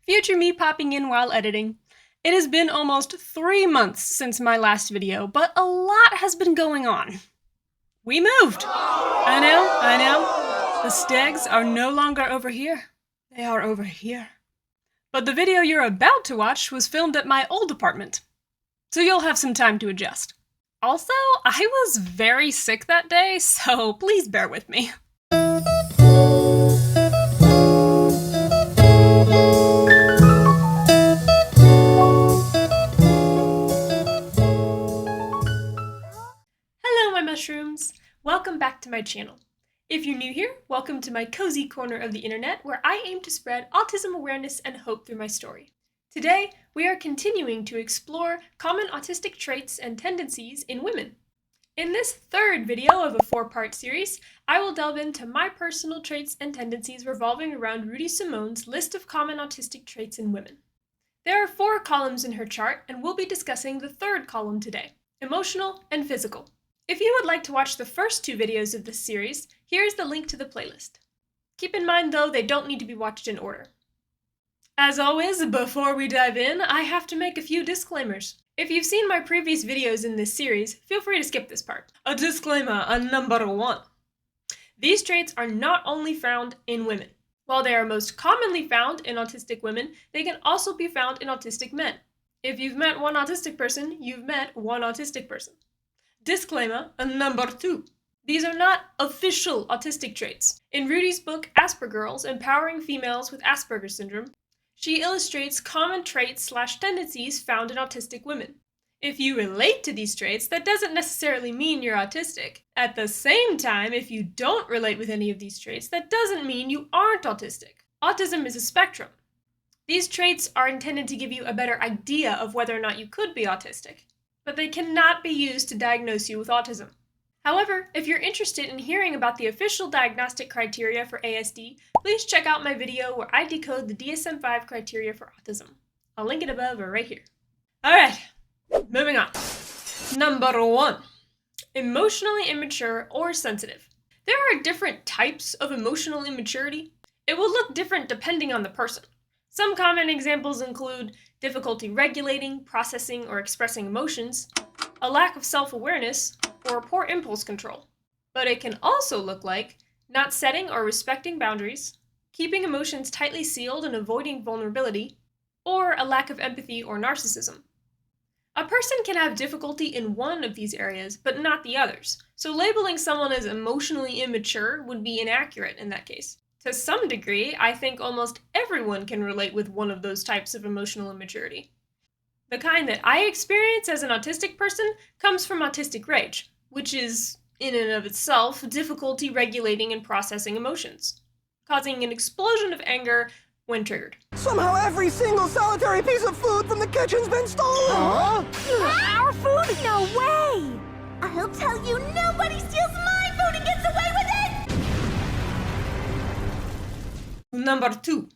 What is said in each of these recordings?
Future me popping in while editing. It has been almost 3 months since my last video, but a lot has been going on. We moved! I know. The Stegs are no longer over here. They are over here. But the video you're about to watch was filmed at my old apartment, so you'll have some time to adjust. Also, I was very sick that day, so please bear with me. Hello, my mushrooms! Welcome back to my channel. If you're new here, welcome to my cozy corner of the internet where I aim to spread autism awareness and hope through my story. Today, we are continuing to explore common autistic traits and tendencies in women. In this third video of a 4-part series, I will delve into my personal traits and tendencies revolving around Rudy Simone's list of common autistic traits in women. There are 4 columns in her chart, and we'll be discussing the third column today, emotional and physical. If you would like to watch the first 2 videos of this series, here is the link to the playlist. Keep in mind though, they don't need to be watched in order. As always, before we dive in, I have to make a few disclaimers. If you've seen my previous videos in this series, feel free to skip this part. A disclaimer on number 1. These traits are not only found in women. While they are most commonly found in autistic women, they can also be found in autistic men. If you've met one autistic person, you've met one autistic person. Disclaimer on number 2. These are not official autistic traits. In Rudy's book, Aspergirls, Empowering Females with Asperger Syndrome, she illustrates common traits/tendencies found in autistic women. If you relate to these traits, that doesn't necessarily mean you're autistic. At the same time, if you don't relate with any of these traits, that doesn't mean you aren't autistic. Autism is a spectrum. These traits are intended to give you a better idea of whether or not you could be autistic, but they cannot be used to diagnose you with autism. However, if you're interested in hearing about the official diagnostic criteria for ASD, please check out my video where I decode the DSM-5 criteria for autism. I'll link it above or right here. Alright, moving on. Number 1. Emotionally immature or sensitive. There are different types of emotional immaturity. It will look different depending on the person. Some common examples include difficulty regulating, processing, or expressing emotions, a lack of self-awareness, or poor impulse control. But it can also look like not setting or respecting boundaries, keeping emotions tightly sealed and avoiding vulnerability, or a lack of empathy or narcissism. A person can have difficulty in one of these areas, but not the others, so labeling someone as emotionally immature would be inaccurate in that case. To some degree, I think almost everyone can relate with one of those types of emotional immaturity. The kind that I experience as an autistic person comes from autistic rage, which is, in and of itself, difficulty regulating and processing emotions, causing an explosion of anger when triggered. Somehow every single solitary piece of food from the kitchen's been stolen! Huh? Our food? No way! I'll tell you, nobody steals my food and gets away with it! Number 2.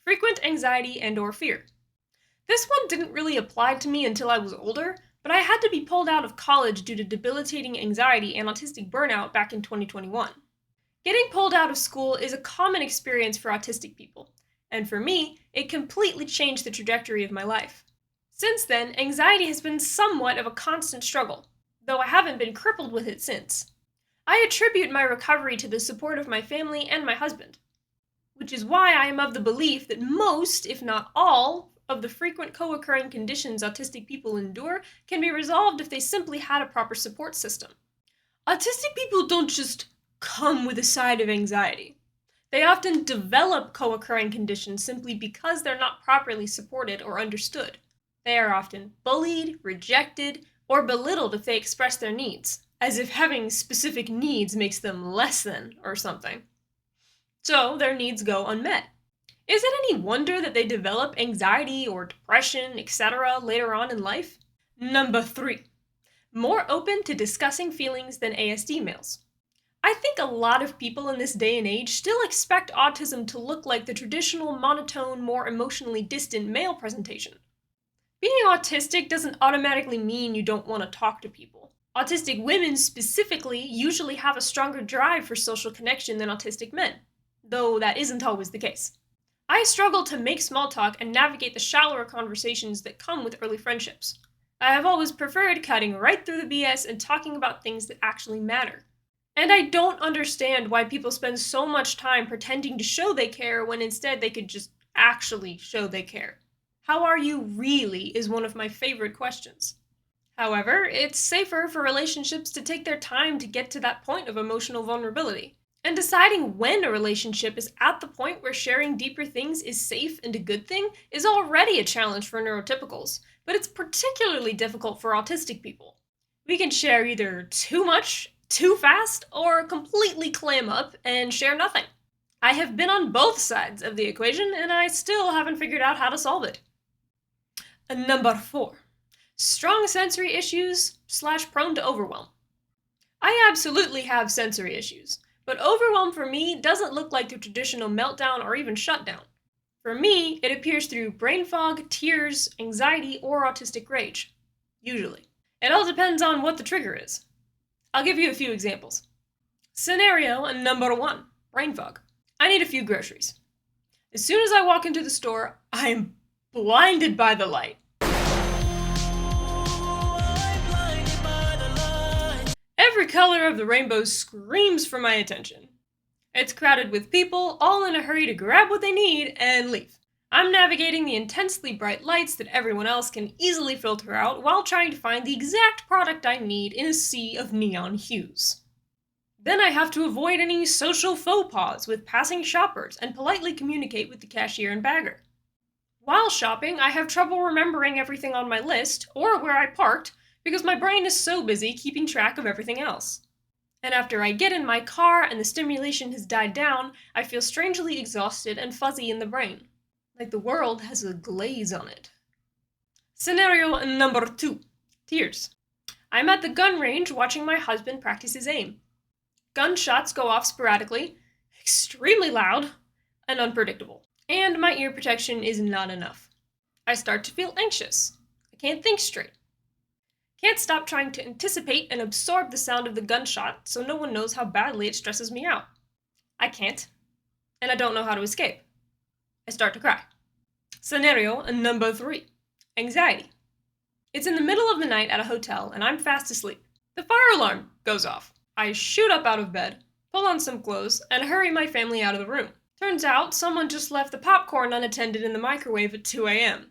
Frequent anxiety and/or fear. This one didn't really apply to me until I was older, but I had to be pulled out of college due to debilitating anxiety and autistic burnout back in 2021. Getting pulled out of school is a common experience for autistic people, and for me, it completely changed the trajectory of my life. Since then, anxiety has been somewhat of a constant struggle, though I haven't been crippled with it since. I attribute my recovery to the support of my family and my husband, which is why I am of the belief that most, if not all, of the frequent co-occurring conditions autistic people endure can be resolved if they simply had a proper support system. Autistic people don't just come with a side of anxiety. They often develop co-occurring conditions simply because they're not properly supported or understood. They are often bullied, rejected, or belittled if they express their needs, as if having specific needs makes them less than or something. So their needs go unmet. Is it any wonder that they develop anxiety or depression, etc. later on in life? Number 3. More open to discussing feelings than ASD males. I think a lot of people in this day and age still expect autism to look like the traditional monotone, more emotionally distant male presentation. Being autistic doesn't automatically mean you don't want to talk to people. Autistic women specifically usually have a stronger drive for social connection than autistic men, though that isn't always the case. I struggle to make small talk and navigate the shallower conversations that come with early friendships. I have always preferred cutting right through the BS and talking about things that actually matter. And I don't understand why people spend so much time pretending to show they care when instead they could just actually show they care. How are you really is one of my favorite questions. However, it's safer for relationships to take their time to get to that point of emotional vulnerability. And deciding when a relationship is at the point where sharing deeper things is safe and a good thing is already a challenge for neurotypicals, but it's particularly difficult for autistic people. We can share either too much, too fast, or completely clam up and share nothing. I have been on both sides of the equation, and I still haven't figured out how to solve it. Number 4. Strong sensory issues / prone to overwhelm. I absolutely have sensory issues, but overwhelm for me doesn't look like the traditional meltdown or even shutdown. For me, it appears through brain fog, tears, anxiety, or autistic rage. Usually. It all depends on what the trigger is. I'll give you a few examples. Scenario number 1, brain fog. I need a few groceries. As soon as I walk into the store, I'm blinded by the light. Every color of the rainbow screams for my attention. It's crowded with people, all in a hurry to grab what they need and leave. I'm navigating the intensely bright lights that everyone else can easily filter out while trying to find the exact product I need in a sea of neon hues. Then I have to avoid any social faux pas with passing shoppers and politely communicate with the cashier and bagger. While shopping, I have trouble remembering everything on my list or where I parked because my brain is so busy keeping track of everything else. And after I get in my car and the stimulation has died down, I feel strangely exhausted and fuzzy in the brain, like the world has a glaze on it. Scenario number 2, tears. I'm at the gun range watching my husband practice his aim. Gunshots go off sporadically, extremely loud, and unpredictable. And my ear protection is not enough. I start to feel anxious. I can't think straight. Can't stop trying to anticipate and absorb the sound of the gunshot so no one knows how badly it stresses me out. I can't, and I don't know how to escape. I start to cry. Scenario number 3, anxiety. It's in the middle of the night at a hotel and I'm fast asleep. The fire alarm goes off. I shoot up out of bed, pull on some clothes, and hurry my family out of the room. Turns out someone just left the popcorn unattended in the microwave at 2 a.m.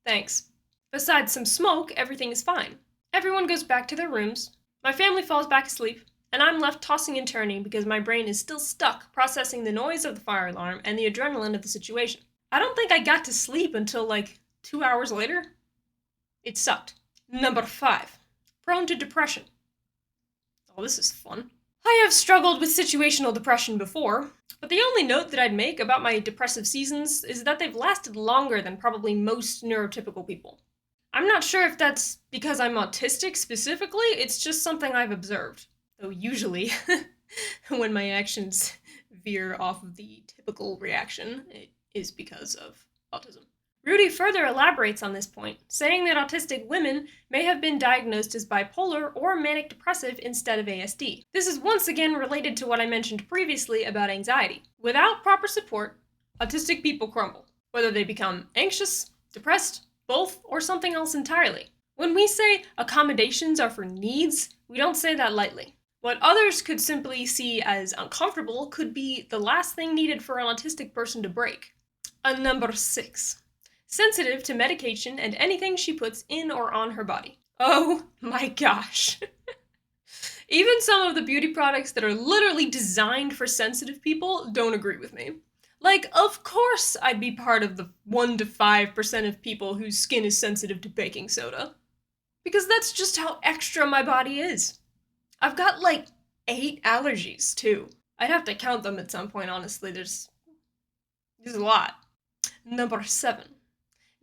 Thanks. Besides some smoke, everything is fine. Everyone goes back to their rooms, my family falls back asleep, and I'm left tossing and turning because my brain is still stuck processing the noise of the fire alarm and the adrenaline of the situation. I don't think I got to sleep until like 2 hours later. It sucked. Number 5, prone to depression. Oh, this is fun. I have struggled with situational depression before, but the only note that I'd make about my depressive seasons is that they've lasted longer than probably most neurotypical people. I'm not sure if that's because I'm autistic specifically, it's just something I've observed. Though usually, when my actions veer off of the typical reaction, it is because of autism. Rudy further elaborates on this point, saying that autistic women may have been diagnosed as bipolar or manic depressive instead of ASD. This is once again related to what I mentioned previously about anxiety. Without proper support, autistic people crumble, whether they become anxious, depressed, both, or something else entirely. When we say accommodations are for needs, we don't say that lightly. What others could simply see as uncomfortable could be the last thing needed for an autistic person to break. Number 6. Sensitive to medication and anything she puts in or on her body. Oh my gosh. Even some of the beauty products that are literally designed for sensitive people don't agree with me. Like, of course I'd be part of the 1 to 5% of people whose skin is sensitive to baking soda. Because that's just how extra my body is. I've got like 8 allergies too. I'd have to count them at some point, honestly. There's a lot. Number 7.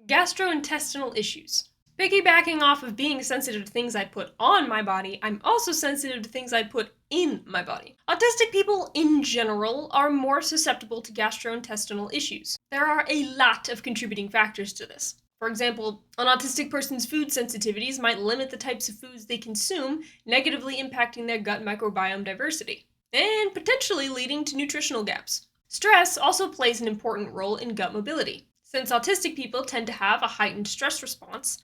Gastrointestinal issues. Piggybacking off of being sensitive to things I put on my body, I'm also sensitive to things I put in my body. Autistic people in general are more susceptible to gastrointestinal issues. There are a lot of contributing factors to this. For example, an autistic person's food sensitivities might limit the types of foods they consume, negatively impacting their gut microbiome diversity, and potentially leading to nutritional gaps. Stress also plays an important role in gut mobility, since autistic people tend to have a heightened stress response.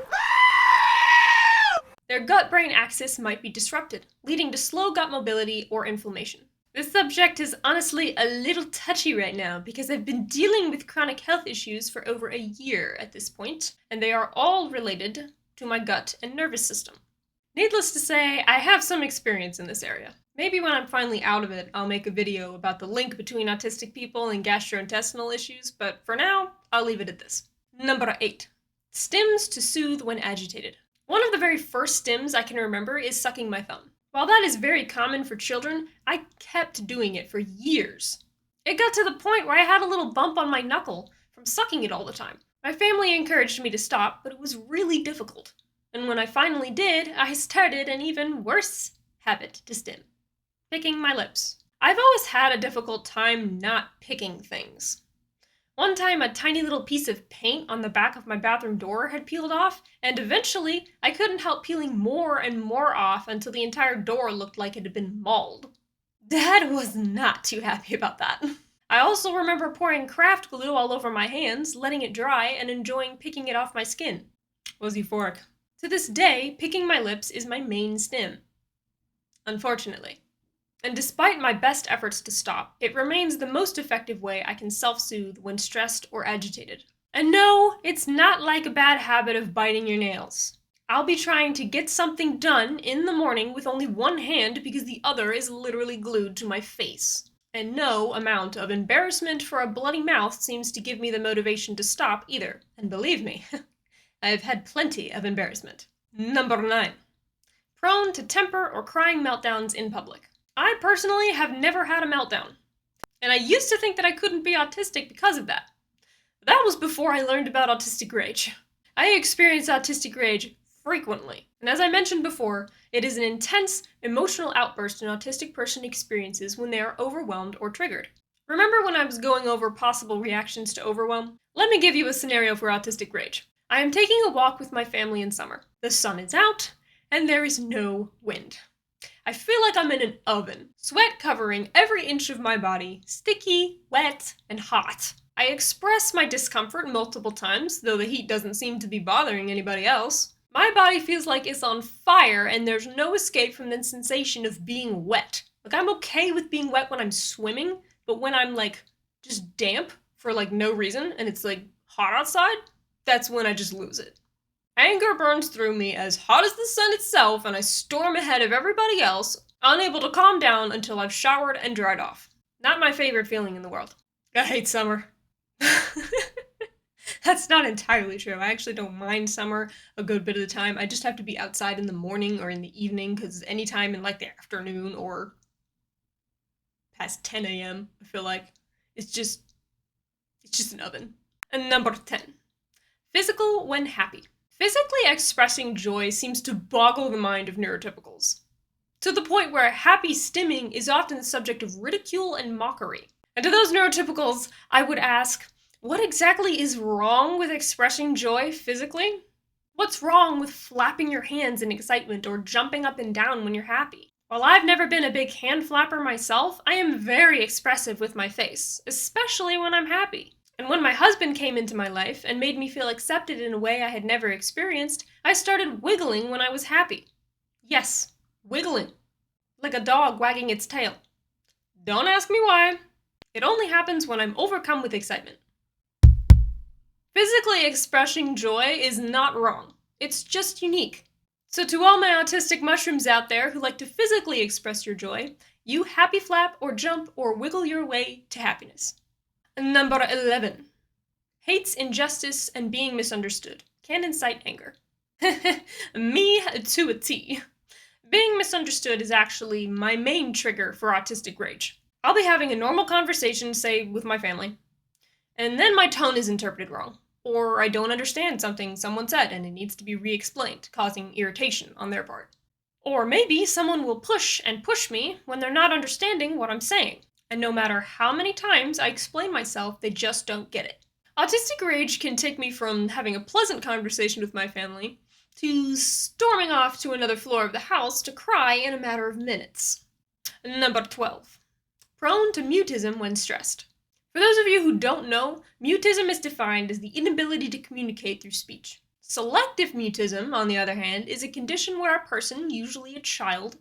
Their gut-brain axis might be disrupted, leading to slow gut mobility or inflammation. This subject is honestly a little touchy right now because I've been dealing with chronic health issues for over a year at this point, and they are all related to my gut and nervous system. Needless to say, I have some experience in this area. Maybe when I'm finally out of it, I'll make a video about the link between autistic people and gastrointestinal issues, but for now, I'll leave it at this. Number 8. Stims to soothe when agitated. One of the very first stims I can remember is sucking my thumb. While that is very common for children, I kept doing it for years. It got to the point where I had a little bump on my knuckle from sucking it all the time. My family encouraged me to stop, but it was really difficult. And when I finally did, I started an even worse habit to stim. Picking my lips. I've always had a difficult time not picking things. One time, a tiny little piece of paint on the back of my bathroom door had peeled off, and eventually, I couldn't help peeling more and more off until the entire door looked like it had been mauled. Dad was not too happy about that. I also remember pouring craft glue all over my hands, letting it dry, and enjoying picking it off my skin. It was euphoric. To this day, picking my lips is my main stim. Unfortunately. And despite my best efforts to stop, it remains the most effective way I can self-soothe when stressed or agitated. And no, it's not like a bad habit of biting your nails. I'll be trying to get something done in the morning with only one hand because the other is literally glued to my face. And no amount of embarrassment for a bloody mouth seems to give me the motivation to stop either. And believe me, I've had plenty of embarrassment. Number 9. Prone to temper or crying meltdowns in public. I personally have never had a meltdown, and I used to think that I couldn't be autistic because of that. But that was before I learned about autistic rage. I experience autistic rage frequently, and as I mentioned before, it is an intense emotional outburst an autistic person experiences when they are overwhelmed or triggered. Remember when I was going over possible reactions to overwhelm? Let me give you a scenario for autistic rage. I am taking a walk with my family in summer. The sun is out, and there is no wind. I feel like I'm in an oven, sweat covering every inch of my body, sticky, wet, and hot. I express my discomfort multiple times, though the heat doesn't seem to be bothering anybody else. My body feels like it's on fire, and there's no escape from the sensation of being wet. Like, I'm okay with being wet when I'm swimming, but when I'm, just damp for, no reason, and it's, hot outside, that's when I just lose it. Anger burns through me as hot as the sun itself, and I storm ahead of everybody else, unable to calm down until I've showered and dried off. Not my favorite feeling in the world. I hate summer. That's not entirely true. I actually don't mind summer a good bit of the time. I just have to be outside in the morning or in the evening, because anytime in, the afternoon or past 10 a.m., I feel like it's just an oven. And number 10. Physical when happy. Physically expressing joy seems to boggle the mind of neurotypicals, to the point where happy stimming is often the subject of ridicule and mockery. And to those neurotypicals, I would ask, what exactly is wrong with expressing joy physically? What's wrong with flapping your hands in excitement or jumping up and down when you're happy? While I've never been a big hand flapper myself, I am very expressive with my face, especially when I'm happy. And when my husband came into my life and made me feel accepted in a way I had never experienced, I started wiggling when I was happy. Yes, wiggling. Like a dog wagging its tail. Don't ask me why. It only happens when I'm overcome with excitement. Physically expressing joy is not wrong. It's just unique. So to all my autistic mushrooms out there who like to physically express your joy, you happy flap or jump or wiggle your way to happiness. Number 11. Hates injustice and being misunderstood. Can incite anger. Me to a T. Being misunderstood is actually my main trigger for autistic rage. I'll be having a normal conversation, say, with my family, and then my tone is interpreted wrong. Or I don't understand something someone said and it needs to be re-explained, causing irritation on their part. Or maybe someone will push and push me when they're not understanding what I'm saying. And no matter how many times I explain myself, they just don't get it. Autistic rage can take me from having a pleasant conversation with my family to storming off to another floor of the house to cry in a matter of minutes. Number 12. Prone to mutism when stressed. For those of you who don't know, mutism is defined as the inability to communicate through speech. Selective mutism, on the other hand, is a condition where a person, usually a child,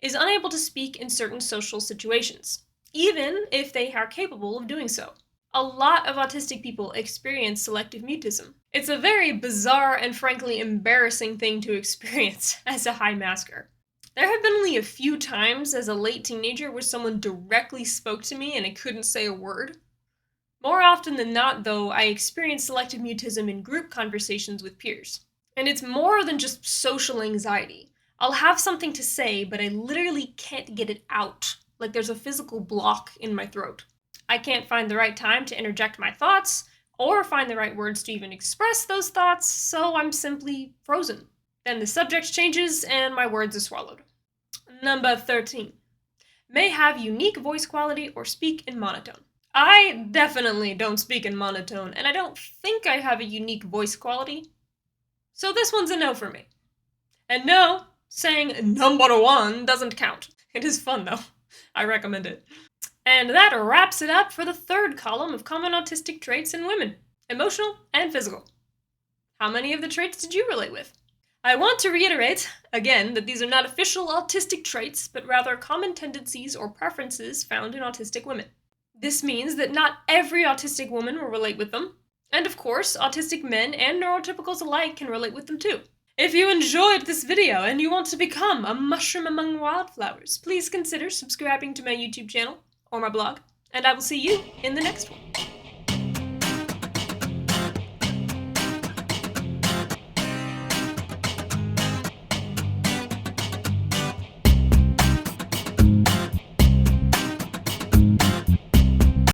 is unable to speak in certain social situations, even if they are capable of doing so. A lot of autistic people experience selective mutism. It's a very bizarre and frankly embarrassing thing to experience as a high masker. There have been only a few times as a late teenager where someone directly spoke to me and I couldn't say a word. More often than not, though, I experience selective mutism in group conversations with peers. And it's more than just social anxiety. I'll have something to say, but I literally can't get it out, like there's a physical block in my throat. I can't find the right time to interject my thoughts, or find the right words to even express those thoughts, so I'm simply frozen. Then the subject changes and my words are swallowed. Number 13. May have unique voice quality or speak in monotone. I definitely don't speak in monotone, and I don't think I have a unique voice quality. So this one's a no for me. And no, saying number 1 doesn't count. It is fun though. I recommend it. And that wraps it up for the third column of common autistic traits in women, emotional and physical. How many of the traits did you relate with? I want to reiterate, again, that these are not official autistic traits, but rather common tendencies or preferences found in autistic women. This means that not every autistic woman will relate with them, and of course, autistic men and neurotypicals alike can relate with them too. If you enjoyed this video and you want to become a mushroom among wildflowers, please consider subscribing to my YouTube channel or my blog, and I will see you in the next one.